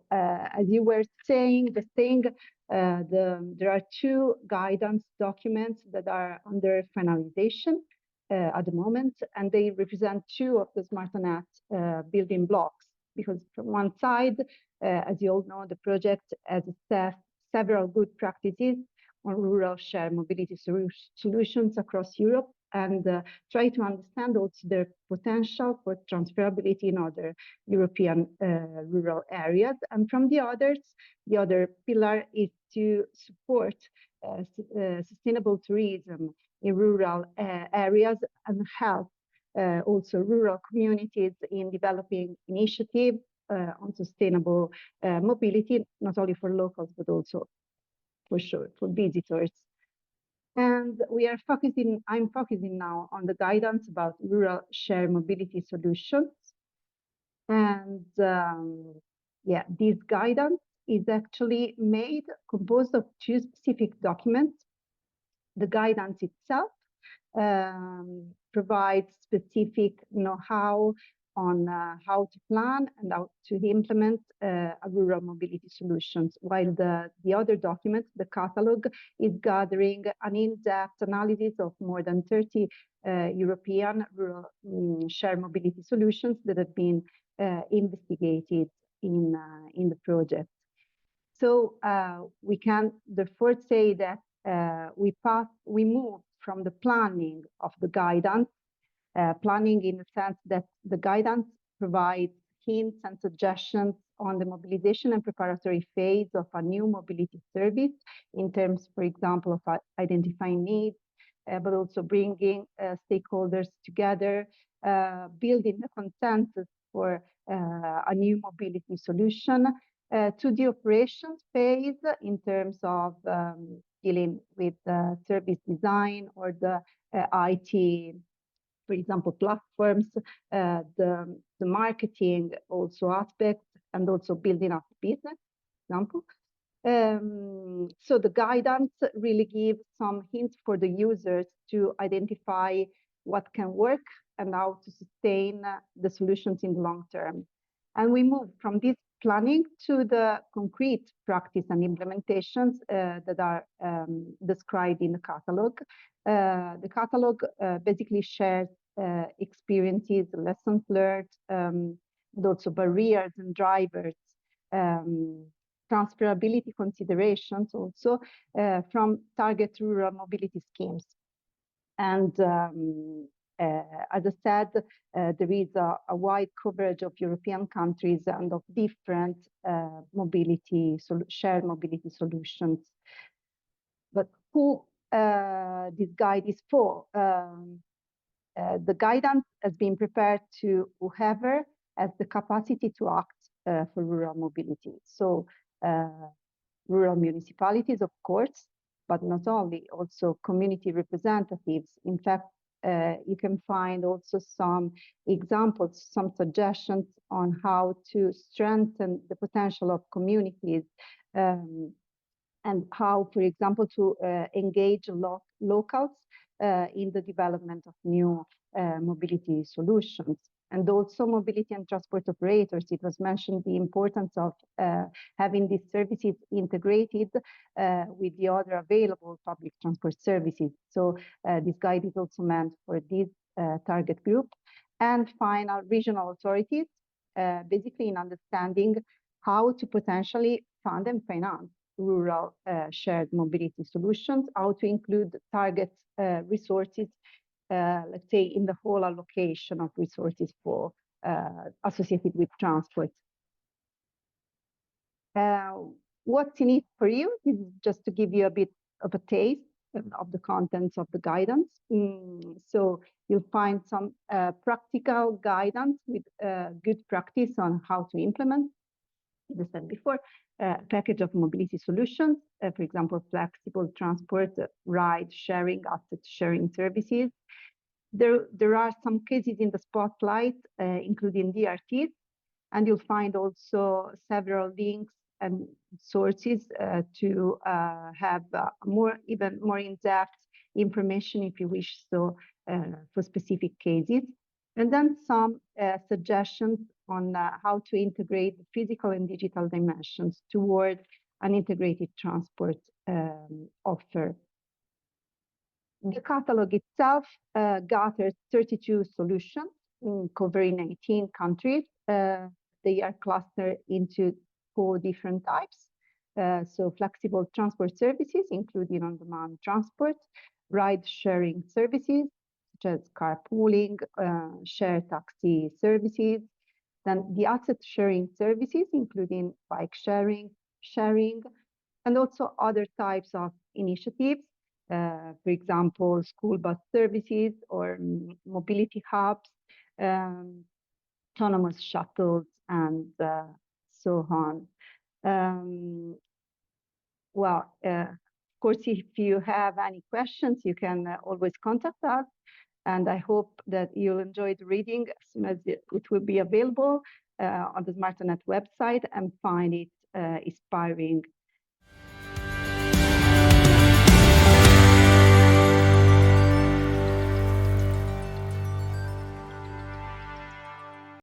as you were saying, there are two guidance documents that are under finalization at the moment, and they represent two of the SMARTA-NET building blocks. Because from one side, as you all know, the project has assessed several good practices on rural shared mobility solutions across Europe, and try to understand also their potential for transferability in other European rural areas. And from the other pillar is to support sustainable tourism in rural areas and help also rural communities in developing initiatives on sustainable mobility, not only for locals, but also for visitors. And I'm focusing now on the guidance about rural shared mobility solutions. And yeah, this guidance is actually composed of two specific documents. The guidance itself provides specific know-how on how to plan and how to implement a rural mobility solutions, while the other document, the catalog, is gathering an in-depth analysis of more than 30 European rural shared mobility solutions that have been investigated in the project. So we can therefore say that we moved from the planning of the guidance, planning in the sense that the guidance provides hints and suggestions on the mobilization and preparatory phase of a new mobility service in terms, for example, of identifying needs, but also bringing stakeholders together, building the consensus for a new mobility solution, to the operations phase in terms of dealing with service design or the IT, for example, platforms, the marketing also aspects, and also building up business, for example. So the guidance really gives some hints for the users to identify what can work and how to sustain the solutions in the long term. And we move from this planning to the concrete practice and implementations that are described in the catalog. The catalog basically shares experiences, lessons learned, and also barriers and drivers, transferability considerations also from target rural mobility schemes. And as I said, there is a wide coverage of European countries and of different shared mobility solutions. But who this guide is for? The guidance has been prepared to whoever has the capacity to act for rural mobility. So rural municipalities, of course, but not only, also community representatives. In fact, you can find also some examples, some suggestions on how to strengthen the potential of communities and how, for example, to engage locals in the development of new mobility solutions. And also mobility and transport operators. It was mentioned the importance of having these services integrated with the other available public transport services. So this guide is also meant for this target group. And final, regional authorities, basically in understanding how to potentially fund and finance rural shared mobility solutions, how to include target resources, let's say, in the whole allocation of resources for associated with transport. What's in it for you? This is just to give you a bit of a taste of the contents of the guidance. So you'll find some practical guidance with good practice on how to implement, as I said before, package of mobility solutions, for example, flexible transport, ride sharing, asset sharing services. There are some cases in the spotlight, including DRTs, and you'll find also several links and sources to have even more in-depth information if you wish so for specific cases. And then some suggestions on how to integrate the physical and digital dimensions toward an integrated transport offer. The catalog itself gathers 32 solutions covering 19 countries. They are clustered into 4 different types. So flexible transport services, including on-demand transport, ride-sharing services, such as carpooling, share taxi services, then the asset sharing services, including bike sharing, and also other types of initiatives, for example, school bus services or mobility hubs, autonomous shuttles, and so on. Of course, if you have any questions, you can always contact us. And I hope that you'll enjoy the reading as soon as it will be available on the SMARTA-NET website and find it inspiring.